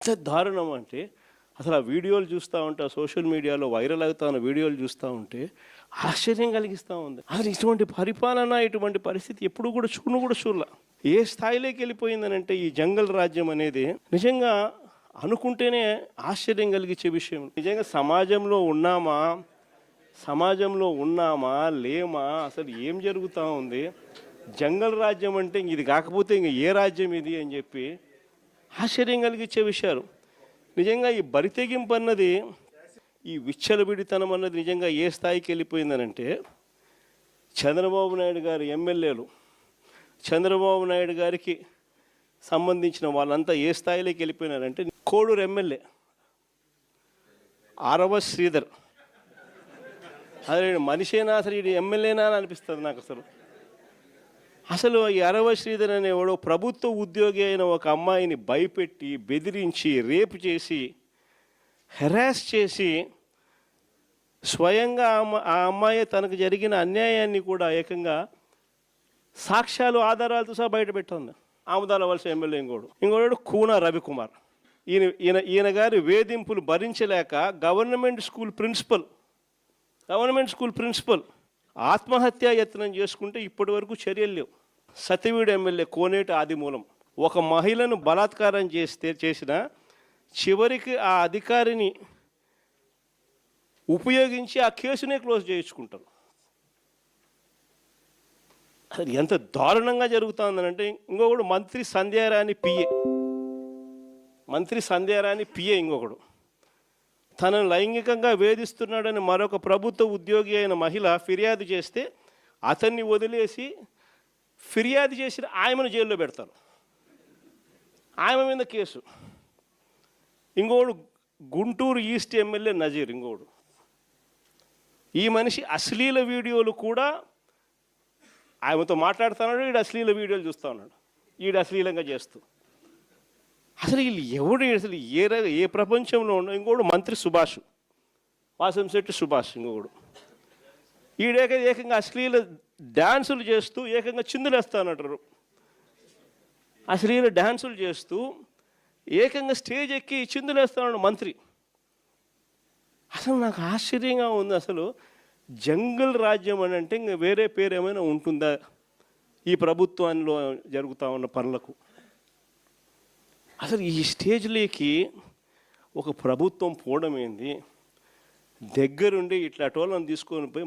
ఎంత దారుణం అంటే అసలు ఆ వీడియోలు చూస్తూ ఉంటే సోషల్ మీడియాలో వైరల్ అవుతా ఉన్న వీడియోలు చూస్తూ ఉంటే ఆశ్చర్యం కలిగిస్తూ ఉంది. అసలు ఇటువంటి పరిపాలన, ఇటువంటి పరిస్థితి ఎప్పుడు కూడా చూడలే. ఏ స్థాయిలోకి వెళ్ళిపోయిందనంటే ఈ జంగల్ రాజ్యం అనేది నిజంగా అనుకుంటేనే ఆశ్చర్యం కలిగించే విషయం. నిజంగా సమాజంలో ఉన్నామా లేమా, అసలు ఏం జరుగుతూ ఉంది? జంగల్ రాజ్యం అంటే ఇది కాకపోతే ఇంక ఏ రాజ్యం ఇది అని చెప్పి ఆశ్చర్యం కలిగించే విషయాలు. నిజంగా ఈ బరితెగింపు అన్నది, ఈ విచ్చలవిడితనం అన్నది నిజంగా ఏ స్థాయికి వెళ్ళిపోయిందనంటే చంద్రబాబు నాయుడు గారి ఎమ్మెల్యేలు, చంద్రబాబు నాయుడు గారికి సంబంధించిన వాళ్ళంతా ఏ స్థాయిలోకి వెళ్ళిపోయినారంటే కోడూరు ఎమ్మెల్యే ఆరవ శ్రీధర్, అదే మనిషేనా అసలు ఇది ఎమ్మెల్యేనా అని అనిపిస్తుంది నాకు. అసలు ఈ అరవ శ్రీధర్ అనేవాడు ప్రభుత్వ ఉద్యోగి అయిన ఒక అమ్మాయిని భయపెట్టి, బెదిరించి, రేపు చేసి, హెరాస్ చేసి, స్వయంగా ఆ అమ్మాయి తనకు జరిగిన అన్యాయాన్ని కూడా ఏకంగా సాక్ష్యాలు, ఆధారాలతో సహా బయటపెట్టింది. ఆముదాల వలస ఎమ్మెల్యే ఇంకోడు కూన రవికుమార్. ఈయన గారి వేధింపులు భరించలేక గవర్నమెంట్ స్కూల్ ప్రిన్సిపల్ ఆత్మహత్యా యత్నం చేసుకుంటే ఇప్పటి వరకు చర్యలు లేవు. సతివీడు ఎమ్మెల్యే కోనేటి ఆదిమూలం ఒక మహిళను బలాత్కారం చేసిన చివరికి ఆ అధికారిని ఉపయోగించి ఆ కేసునే క్లోజ్ చేయించుకుంటారు. అది ఎంత దారుణంగా జరుగుతుందనంటే ఇంకొకడు మంత్రి సంధ్యారాణి పిఏ ఇంకొకడు తనను లైంగికంగా వేధిస్తున్నాడని మరొక ప్రభుత్వ ఉద్యోగి అయిన మహిళ ఫిర్యాదు చేస్తే అతన్ని వదిలేసి ఫిర్యాదు చేసిన ఆయమను జైల్లో పెడతారు. ఆయమ మీద కేసు. ఇంకోడు గుంటూరు ఈస్ట్ ఎమ్మెల్యే నజీర్ ఇంకోడు. ఈ మనిషి అశ్లీల వీడియోలు కూడా ఆయనతో మాట్లాడుతున్నాడు, ఈడు అశ్లీల వీడియోలు చూస్తూ ఉన్నాడు, ఈడు అశ్లీలంగా చేస్తూ. అసలు వీళ్ళు ఎవడు అసలు ఏ ప్రపంచంలో ఉండవు. ఇంకోడు మంత్రి వాసంశెట్టి సుభాష్ ఇంకొకడు. ఏకంగా అశ్లీల డ్యాన్సులు చేస్తూ ఏకంగా చిందులేస్తానంటారు. అశ్లీల డ్యాన్సులు చేస్తూ ఏకంగా స్టేజ్ ఎక్కి చిందులేస్తాడు మంత్రి. అసలు నాకు ఆశ్చర్యంగా ఉంది. అసలు జంగల్ రాజ్యం అని అంటే ఇంకా వేరే పేరు ఏమైనా ఉంటుందా ఈ ప్రభుత్వంలో జరుగుతూ ఉన్న పనులకు? అసలు ఈ స్టేజ్లోకి ఒక ప్రభుత్వం పోవడం ఏంది? దగ్గరుండి ఇట్లా టోళ్ళని తీసుకొని పోయి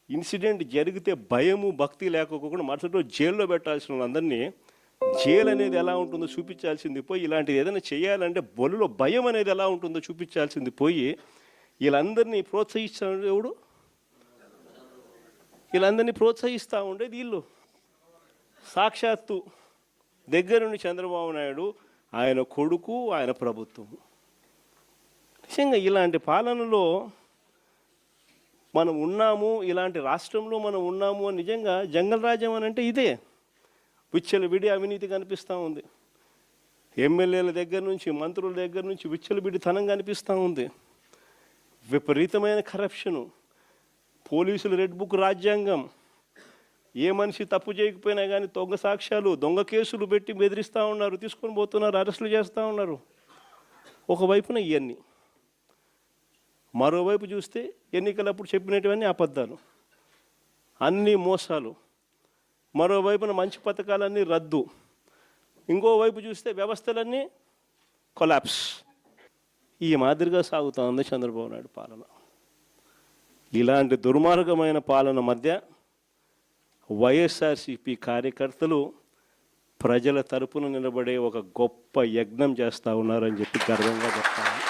ఇన్సిడెంట్ జరిగితే భయము భక్తి లేకపోకుండా మరుసటి రోజు జైల్లో పెట్టాల్సిన వాళ్ళందరినీ జైలు అనేది ఎలా ఉంటుందో చూపించాల్సింది పోయి, ఇలాంటిది ఏదైనా చేయాలంటే బొలులో భయం అనేది ఎలా ఉంటుందో చూపించాల్సింది పోయి వీళ్ళందరినీ ప్రోత్సహిస్తాడు ఎవడు? వీళ్ళందరినీ ప్రోత్సహిస్తూ ఉండేది వీళ్ళు. సాక్షాత్తు దగ్గరుండి చంద్రబాబు నాయుడు, ఆయన కొడుకు, ఆయన ప్రభుత్వం. నిజంగా ఇలాంటి పాలనలో మనం ఉన్నాము, ఇలాంటి రాష్ట్రంలో మనం ఉన్నాము అని నిజంగా జంగల్ రాజ్యం అని అంటే ఇదే. విచ్చలవిడి అవినీతి కనిపిస్తూ ఉంది. ఎమ్మెల్యేల దగ్గర నుంచి, మంత్రుల దగ్గర నుంచి విచ్చలవిడితనం కనిపిస్తూ ఉంది. విపరీతమైన కరప్షను, పోలీసులు రెడ్ బుక్ రాజ్యాంగం. ఏ మనిషి తప్పు చేయకపోయినా కానీ దొంగ సాక్ష్యాలు, దొంగ కేసులు పెట్టి బెదిరిస్తూ ఉన్నారు, తీసుకొని పోతున్నారు, అరెస్టులు చేస్తూ ఉన్నారు. ఒకవైపున ఇవన్నీ, మరోవైపు చూస్తే ఎన్నికలప్పుడు చెప్పినటువన్నీ అబద్ధాలు, అన్నీ మోసాలు. మరోవైపున మంచి పథకాలన్నీ రద్దు. ఇంకోవైపు చూస్తే వ్యవస్థలన్నీ కొలాప్స్. ఈ మాదిరిగా సాగుతూ ఉంది చంద్రబాబు నాయుడు పాలన. ఇలాంటి దుర్మార్గమైన పాలన మధ్య వైఎస్ఆర్సీపీ కార్యకర్తలు ప్రజల తరపున నిలబడే ఒక గొప్ప యజ్ఞం చేస్తూ ఉన్నారని చెప్పి గర్వంగా చెప్తాను.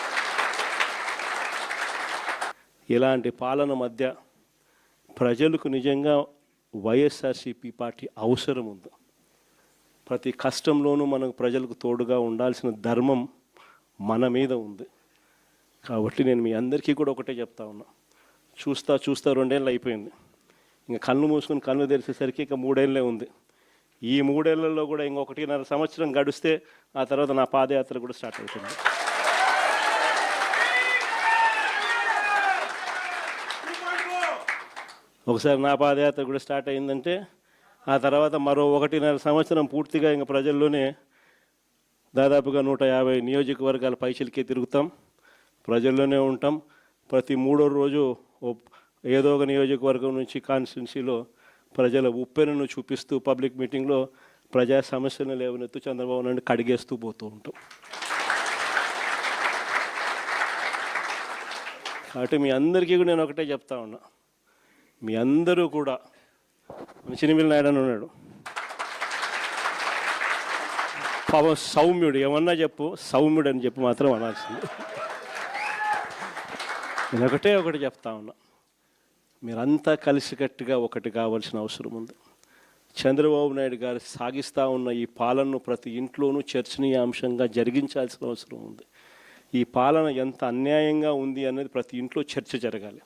ఇలాంటి పాలన మధ్య ప్రజలకు నిజంగా వైఎస్ఆర్సీపీ పార్టీ అవసరం ఉంది. ప్రతి కష్టంలోనూ మనకు ప్రజలకు తోడుగా ఉండాల్సిన ధర్మం మన మీద ఉంది. కాబట్టి నేను మీ అందరికీ కూడా ఒకటే చెప్తా ఉన్నా, చూస్తా 2 ఏళ్ళు అయిపోయింది. ఇంకా కళ్ళు మూసుకొని కళ్ళు తెరిచేసరికి ఇంకా 3 ఏళ్ళే ఉంది. ఈ 3 ఏళ్లలో కూడా ఇంకొకటిన్నర సంవత్సరం గడిస్తే ఆ తర్వాత నా పాదయాత్ర కూడా స్టార్ట్ అవుతుంది. ఒకసారి నా పాదయాత్ర కూడా స్టార్ట్ అయిందంటే ఆ తర్వాత మరో 1.5 సంవత్సరం పూర్తిగా ఇంకా ప్రజల్లోనే దాదాపుగా 150 నియోజకవర్గాల పైచిలకే తిరుగుతాం, ప్రజల్లోనే ఉంటాం. ప్రతి మూడో రోజు ఏదో ఒక నియోజకవర్గం నుంచి కాన్స్టిట్యున్సీలో ప్రజల ఉప్పెనను చూపిస్తూ పబ్లిక్ మీటింగ్లో ప్రజా సమస్యలను లేవనెత్తు చంద్రబాబు నాయుడు కడిగేస్తూ పోతూ ఉంటాం. కాబట్టి మీ అందరికీ కూడా నేను ఒకటే చెప్తా ఉన్నా, మీ అందరూ కూడా చినిమిల్ నాయుడు అని ఉన్నాడు, పాపం సౌమ్యుడు, ఏమన్నా చెప్పు సౌమ్యుడు అని చెప్పి మాత్రం అనాల్సింది. నేను ఒకటి చెప్తా ఉన్నా, మీరంతా కలిసికట్టుగా ఒకటి కావాల్సిన అవసరం ఉంది. చంద్రబాబు నాయుడు గారు సాగిస్తూ ఉన్న ఈ పాలనను ప్రతి ఇంట్లోనూ చర్చనీయాంశంగా జరిగించాల్సిన అవసరం ఉంది. ఈ పాలన ఎంత అన్యాయంగా ఉంది అనేది ప్రతి ఇంట్లో చర్చ జరగాలి.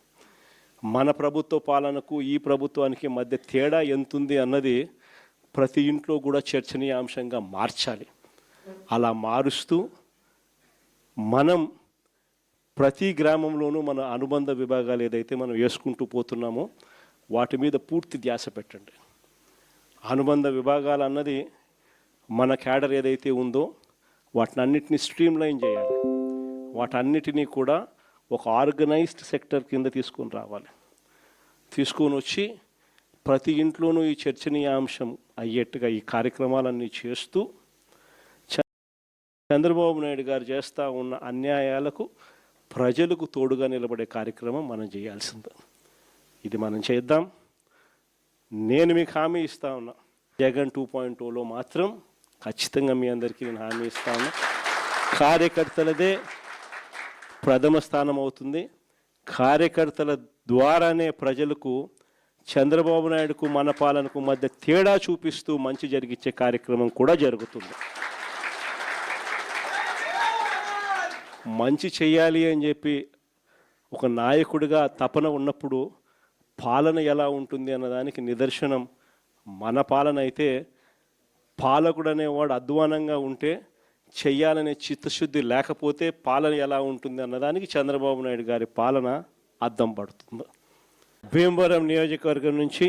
మన ప్రభుత్వ పాలనకు ఈ ప్రభుత్వానికి మధ్య తేడా ఎంతుంది అన్నది ప్రతి ఇంట్లో కూడా చర్చనీయాంశంగా మార్చాలి. అలా మారుస్తూ మనం ప్రతి గ్రామంలోనూ మన అనుబంధ విభాగాలు ఏదైతే మనం వేసుకుంటూ పోతున్నామో వాటి మీద పూర్తి ధ్యాస పెట్టండి. అనుబంధ విభాగాలు అన్నది మన క్యాడర్ ఏదైతే ఉందో వాటిని అన్నిటినీ స్ట్రీమ్లైన్ చేయాలి. వాటన్నిటినీ కూడా ఒక ఆర్గనైజ్డ్ సెక్టర్ కింద తీసుకొని రావాలి. తీసుకొని వచ్చి ప్రతి ఇంట్లోనూ ఈ చర్చనీయాంశం అయ్యేట్టుగా ఈ కార్యక్రమాలన్నీ చేస్తూ చంద్రబాబు నాయుడు గారు చేస్తూ ఉన్న అన్యాయాలకు ప్రజలకు తోడుగా నిలబడే కార్యక్రమం మనం చేయాల్సిందే. ఇది మనం చేద్దాం. నేను మీకు హామీ ఇస్తా ఉన్నా, జగన్ 2.0లో మాత్రం ఖచ్చితంగా మీ అందరికీ నేను హామీ ఇస్తా ఉన్నా, కార్యకర్తలదే ప్రథమ స్థానం అవుతుంది. కార్యకర్తల ద్వారానే ప్రజలకు చంద్రబాబు నాయుడుకు మన పాలనకు మధ్య తేడా చూపిస్తూ మంచి జరిగించే కార్యక్రమం కూడా జరుగుతుంది. మంచి చేయాలి అని చెప్పి ఒక నాయకుడిగా తపన ఉన్నప్పుడు పాలన ఎలా ఉంటుంది అన్నదానికి నిదర్శనం మన పాలన అయితే, పాలకుడు అనేవాడు అధ్వానంగా ఉంటే చెయ్యాలనే చిత్తశుద్ధి లేకపోతే పాలన ఎలా ఉంటుంది అన్నదానికి చంద్రబాబు నాయుడు గారి పాలన అద్దం పడుతుంది. భీమవరం నియోజకవర్గం నుంచి